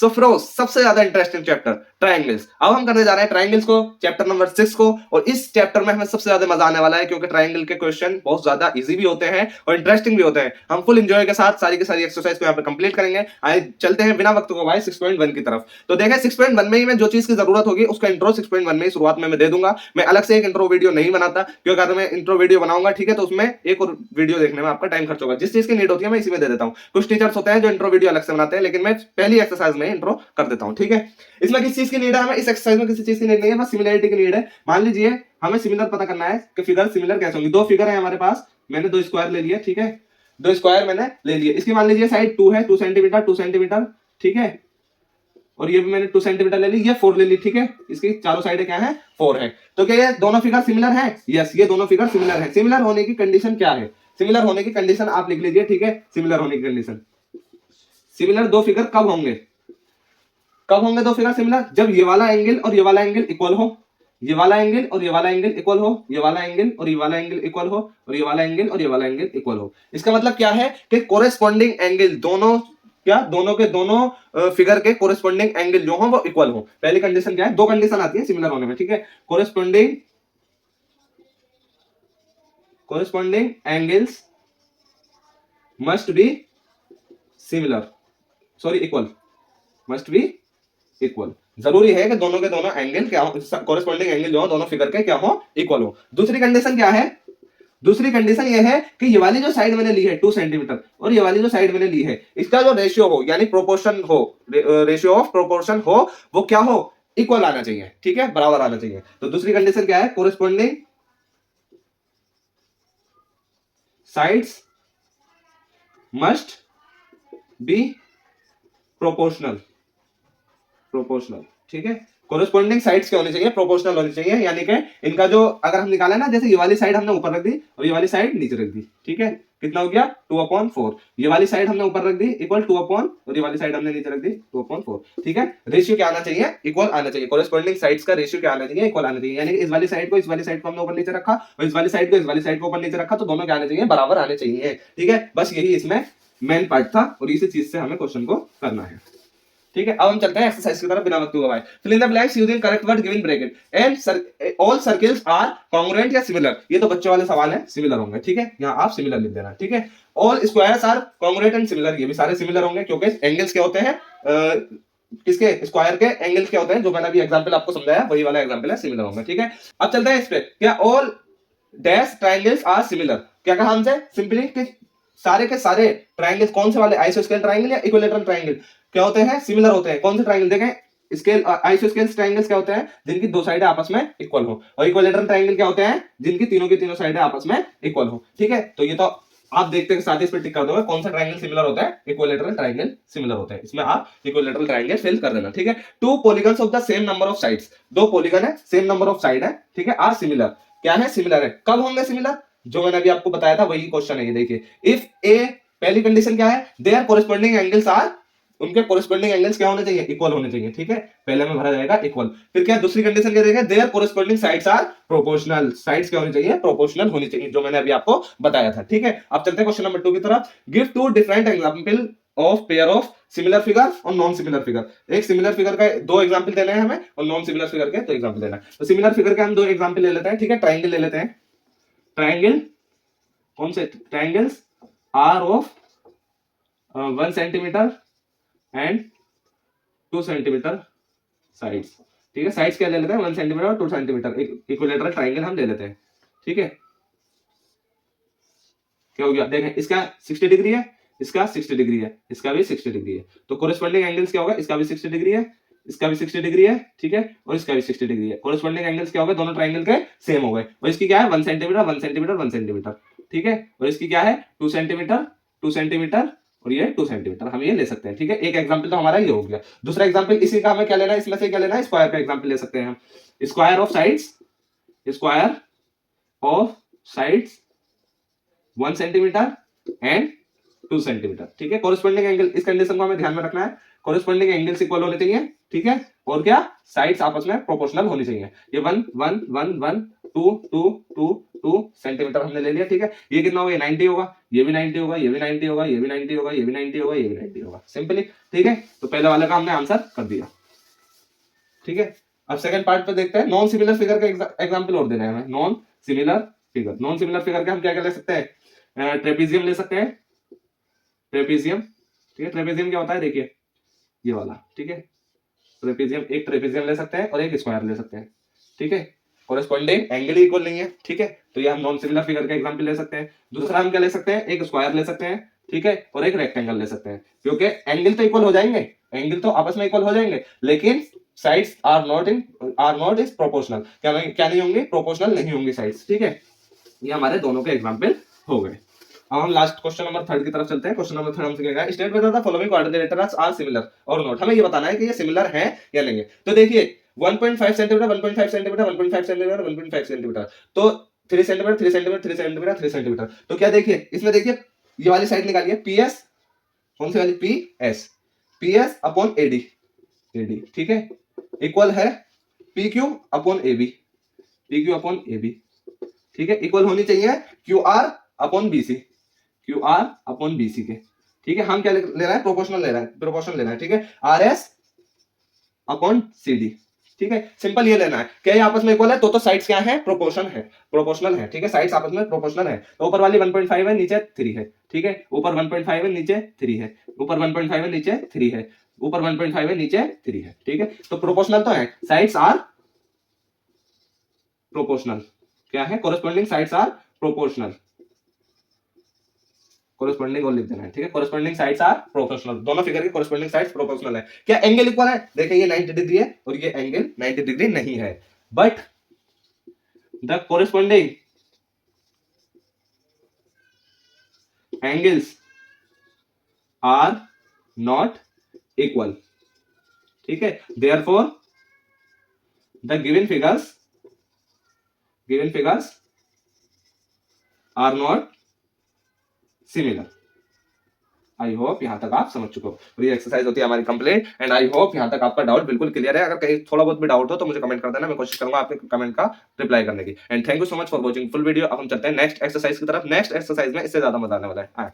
सो Frost सबसे ज्यादा interesting chapter triangles. अब हम करने जा रहे हैं ट्रायंगल्स को, चैप्टर नंबर 6 को। और इस चैप्टर में हमें सबसे ज्यादा मजा आने वाला है क्योंकि ट्रायंगल के क्वेश्चन बहुत ज्यादा इजी भी होते हैं और इंटरेस्टिंग भी होते हैं। हम फुल एंजॉय के साथ सारी की सारी एक्सरसाइज को यहाँ पे कंप्लीट करेंगे। आइए चलते हैं बिना वक्त को भाई 6.1 की तरफ। तो देखें 6.1 में ही मैं जो चीज की जरूरत होगी उसका इंट्रो 6.1 में ही शुरुआत में मैं दे दूंगा। मैं अलग से एक इंट्रो वीडियो नहीं बनाता क्योंकि अगर मैं इंट्रो वीडियो बनाऊंगा ठीक है तो उसमें एक और वीडियो देखने में आपका टाइम खर्च होगा। जिस चीज की नीड होती है मैं इसी में दे देता हूँ। कुछ टीचर्स होते हैं जो इंट्रो वीडियो अलग से बनाते हैं लेकिन मैं पहली एक्सरसाइज में इंट्रो कर देता हूँ। ठीक है, इसमें किस चीज की नीड है? हमें इस एक्सरसाइज में किसी चीज की नीड नहीं है, बस सिमिलरिटी की नीड है। मान लीजिए हमें सिमिलर पता करना है कि फिगर सिमिलर कैसे होंगी। दो फिगर है हमारे पास, मैंने दो स्क्वायर ले लिया। ठीक है, दो स्क्वायर मैंने ले लिए। इसकी मान लीजिए साइड 2 है, 2 सेंटीमीटर 2 सेंटीमीटर। ठीक है, और ये भी मैंने 2 सेंटीमीटर ले ली, ये 4 ले ली। ठीक है, इसकी चारों साइडें क्या है? 4 है। तो क्या ये दोनों फिगर सिमिलर है? यस, ये दोनों फिगर सिमिलर है। सिमिलर होने की कंडीशन क्या है? सिमिलर होने की कंडीशन आप लिख लीजिए। ठीक है, सिमिलर होने की कंडीशन, सिमिलर दो फिगर कब होंगे? कब होंगे दो फिगर सिमिलर? जब ये वाला एंगल और ये वाला एंगल इक्वल हो, ये वाला एंगल और ये वाला एंगल इक्वल हो, ये वाला एंगल और ये वाला एंगल इक्वल हो, और ये वाला एंगल और ये वाला एंगल इक्वल हो। इसका मतलब क्या है कि कोरेस्पॉन्डिंग एंगल दोनों, क्या दोनों के दोनों फिगर के कोरेस्पॉन्डिंग एंगल जो हो वो इक्वल हो। पहली कंडीशन क्या है? दो कंडीशन आती है सिमिलर होने में। ठीक है, corresponding angles must be similar, sorry equal, must be equal. जरूरी है कि दोनों के दोनों एंगल क्या हो, कोरेस्पॉन्डिंग एंगल जो हो दोनों फिगर के क्या हो? इक्वल हो। दूसरी कंडीशन क्या है? दूसरी कंडीशन ये है कि ये वाली जो साइड मैंने ली है 2 सेंटीमीटर और ये वाली जो साइड मैंने ली है इसका जो रेशियो हो यानी प्रोपोर्शन हो, रेशियो ऑफ प्रोपोर्शन हो, वो क्या हो? इक्वल आना चाहिए। ठीक है, बराबर आना चाहिए। तो दूसरी कंडीशन क्या है? Corresponding sides must be proportional, ठीक है, कोरेस्पॉन्डिंग साइड्स क्या होनी चाहिए? प्रोपोर्शनल होनी चाहिए। यानी कि इनका जो अगर हम निकाले ना, जैसे ये वाली साइड हमने ऊपर रख दी और ये वाली साइड नीचे रख दी। ठीक है, कितना हो गया? 2/4। ये वाली साइड हमने ऊपर रख दी इक्वल 2 और ये वाली साइड हमने नीचे रख दी 2/4। ठीक है, रेशियो क्या आना चाहिए? इक्वल आना चाहिए। कोरेस्पॉन्डिंग साइड्स का रेशियो क्या आना चाहिए? इक्वल आना चाहिए। यानी इस वाली साइड को इस वाली साइड को हमने ऊपर नीचे रखा और इस वाली साइड को इस वाली साइड को ऊपर नीचे रखा, तो दोनों क्या आने चाहिए? बराबर आने चाहिए। ठीक है, बस यही इसमें मेन पार्ट था और इसी चीज से हमें क्वेश्चन को करना है। ठीक है, अब हम चलते हैं एक्सरसाइज की तरफ बिना वक्त गवाए। Fill in the blanks using correct word given bracket and all circles are congruent या सिमिलर। ये तो बच्चों वाले सवाल है, सिमिलर होंगे। ठीक है, यहाँ आप सिमिलर लिख देना। ठीक है, all squares are congruent and similar, ये भी सारे सिमिलर होंगे क्योंकि एंगल्स क्या होते हैं? किसके? स्क्वायर के एंगल्स क्या होते हैं? जो मैंने अभी एग्जांपल आपको समझाया वही वाला एग्जांपल है, सिमिलर होंगे। ठीक है, अब चलते हैं इस पे। क्या all dash triangles are similar? क्या कहा हमसे? सिंपली कि सारे के सारे ट्रायंगल्स कौन से वाले? आइसोस्केल ट्रायंगल या इक्विलैटरल ट्रायंगल क्या होते हैं? सिमिलर होते हैं। कौन से ट्रायंगल? देखें, स्केल आइसोस्केल ट्रायंगल्स क्या होते हैं? जिनकी दो साइडें आपस में इक्वल हो। और इक्विलैटरल ट्रायंगल क्या होते हैं? जिनकी तीनों की तीनों साइडें आपस में इक्वल हो। ठीक है, तो ये तो आप देखते के साथ ही इस पे टिक कर दोगे कौन सा ट्रायंगल सिमिलर होता है? इक्विलैटरल ट्रायंगल सिमिलर होता है। इसमें आप इक्विलैटरल ट्रायंगल फिल कर देना। ठीक है, to polygons of the same number of sides, दो पॉलीगन है सेम नंबर ऑफ साइड है। ठीक है, आर सिमिलर, क्या है? सिमिलर है। कब होंगे सिमिलर? जो मैंने अभी आपको बताया था वही क्वेश्चन है ये। देखिए, इफ ए, पहली कंडीशन क्या है? देयर कोरेस्पॉन्डिंग एंगल्स आर, उनके कोरेस्पॉन्डिंग एंगल्स क्या होने चाहिए? इक्वल होने चाहिए। ठीक है, पहले में भरा जाएगा इक्वल। फिर क्या दूसरी कंडीशन क्या देगा? Their corresponding sides are proportional, sides क्या होनी चाहिए? प्रोपोर्शनल होनी चाहिए, जो मैंने अभी आपको बताया था। ठीक है, अब चलते हैं क्वेश्चन नंबर 2 की तरफ। Give two different example of pair of similar figure और नॉन सिमिलर फिगर। एक सिमिलर फिगर का दो एग्जांपल देने हैं हमें और नॉन सिमिलर फिगर के दो एग्जांपल देना है। तो सिमिलर फिगर के हम दो एग्जांपल ले लेते हैं। ठीक है, ट्रायंगल ले लेते हैं। ट्रायंगल कौन से? Triangles are of 1 centimetre and 2 centimetre sides. ठीक है, साइड्स क्या ले लेते हैं? 1 सेंटीमीटर और 2 सेंटीमीटर, इक्विलैटरल ट्रायंगल हम ले लेते हैं। ठीक है, क्या हो गया? देखें, इसका 60 डिग्री है, इसका 60 डिग्री है, इसका भी 60 डिग्री है। तो कोरेस्पॉन्डिंग एंगल्स क्या होगा? इसका भी 60 डिग्री है, इसका भी 60 डिग्री है। ठीक है, और इसका भी 60 डिग्री है। कोरेस्पॉन्डिंग एंगल्स क्या हो गए? दोनों ट्रायंगल के सेम हो गए। और इसकी क्या है? 1 सेंटीमीटर 1 सेंटीमीटर 1 सेंटीमीटर। ठीक है, और इसकी क्या है? 2 सेंटीमीटर 2 सेंटीमीटर और ये 2 सेंटीमीटर, हम ये ले सकते हैं। ठीक है, एक एग्जांपल तो हमारा ये हो गया। दूसरा एग्जांपल इसी का हमें क्या लेना है? इसमें से क्या लेना है? स्क्वायर का एग्जांपल ले सकते हैं हम। Square of sides, square of sides 1 centimetre and 2 centimetre. ठीक है, कोरेस्पॉन्डिंग एंगल, इस कंडीशन को हमें ध्यान में रखना है। कोरिस्पॉन्डिंग एंगल्स इक्वल होने चाहिए, ठीक है, और क्या साइड्स आपस में प्रोपोर्शनल होनी चाहिए। ये 1 1 1 1 2 2 2 2 सेंटीमीटर हमने ले लिया, ठीक है। ये कितना होगा, 90 होगा, ये भी 90 होगा, ये भी 90 होगा, ये भी 90 होगा, ये भी 90 होगा, ये भी 90 होगा, सिंपली, ठीक है। तो पहले वाले का हमने आंसर कर दिया, ठीक है। अब सेकंड पार्ट पे देखते हैं, नॉन सिमिलर फिगर का एग्जांपल और देना है हमें। Non similar figure, non similar figure के हम क्या क्या ले सकते हैं, ट्रेपेजियम ले सकते हैं, ट्रेपेजियम, ठीक है। ट्रेपेजियम क्या होता है, देखिए ये वाला, ठीक है। ट्रेपेजियम, एक ट्रेपेजियम ले सकते हैं और एक स्क्वायर ले सकते हैं, ठीक है। कोरेस्पॉन्डिंग एंगल इक्वल नहीं है, ठीक है, तो ये हम नॉन सिमिलर फिगर का एग्जांपल ले सकते हैं। दूसरा हम क्या ले सकते हैं, एक स्क्वायर ले सकते हैं, ठीक है, और एक रेक्टेंगल ले सकते हैं, क्योंकि एंगल तो इक्वल हो जाएंगे, एंगल तो आपस में इक्वल हो जाएंगे, लेकिन sides are not is proportional, क्या नहीं होंगे, प्रोपोर्शनल नहीं होंगी साइड्स, ठीक है। ये हमारे दोनों के एग्जांपल हो गए। अब हम लास्ट क्वेश्चन नंबर 3 की तरफ चलते हैं। क्वेश्चन नंबर 3 हमसे क्या है, state whether the following quadrilaterals are similar और नॉट। हमें ये बताना है कि ये सिमिलर है या नहीं है। तो देखिए 1.5 सेंटीमीटर 1.5 सेंटीमीटर 1.5 सेंटीमीटर 1.5 सेंटीमीटर, तो 3 सेंटीमीटर 3 सेंटीमीटर 3 सेंटीमीटर 3 सेंटीमीटर। तो क्या देखिए इसमें, देखिए ये वाली साइड निकालिए, पीएस, कौन सी वाली, PS, PS upon AD, AD, ठीक है, इक्वल है PQ upon AB, PQ upon AB, ठीक है, इक्वल होनी चाहिए Q R upon BC, Q R upon BC के, ठीक है। हम क्या ले रहा है, प्रोपोर्शनल ले रहा है, प्रोपोर्शनल लेना है, ठीक है, R S upon C D, ठीक है। सिंपल ये लेना है, क्या ये आपस में इक्वल है, तो साइड्स क्या है, प्रोपोर्शन है, प्रोपोर्शनल है, ठीक है, साइड्स आपस में प्रोपोर्शनल है। तो ऊपर वाली 1.5 है, नीचे 3 है, ठीक है, ऊपर 1.5 है, नीचे 3 है, ऊपर 1.5 है, नीचे 3 है, ऊपर 1.5 है, नीचे 3 है, ठीक है। तो प्रोपोर्शनल तो है, साइड्स आर प्रोपोर्शनल, क्या है, corresponding sides are proportional, corresponding और लिख देना है, ठीक है। कोरेस्पॉन्डिंग साइड्स आर प्रोपोर्शनल, दोनों फिगर के कोरेस्पॉन्डिंग साइड्स प्रोपोर्शनल है। क्या एंगल इक्वल है, देखिए ये 90 डिग्री है और ये एंगल 90 डिग्री नहीं है, but the corresponding angles are not equal, ठीक है। Therefore the given figures are not similar. I hope यहां तक आप समझ चुके हो। और ये एक्सरसाइज होती है हमारी कंप्लीट, एंड आई होप यहां तक आपका डाउट बिल्कुल क्लियर है। अगर कहीं थोड़ा बहुत भी डाउट हो तो मुझे कमेंट कर देना, मैं कोशिश करूंगा आपके कमेंट का रिप्लाई करने की। And thank you so much for watching full video. अब हम चलते हैं नेक्स्ट एक्सरसाइज की तरफ। नेक्स्ट एक्सरसाइज में इससे ज्यादा मजा आने वाला है।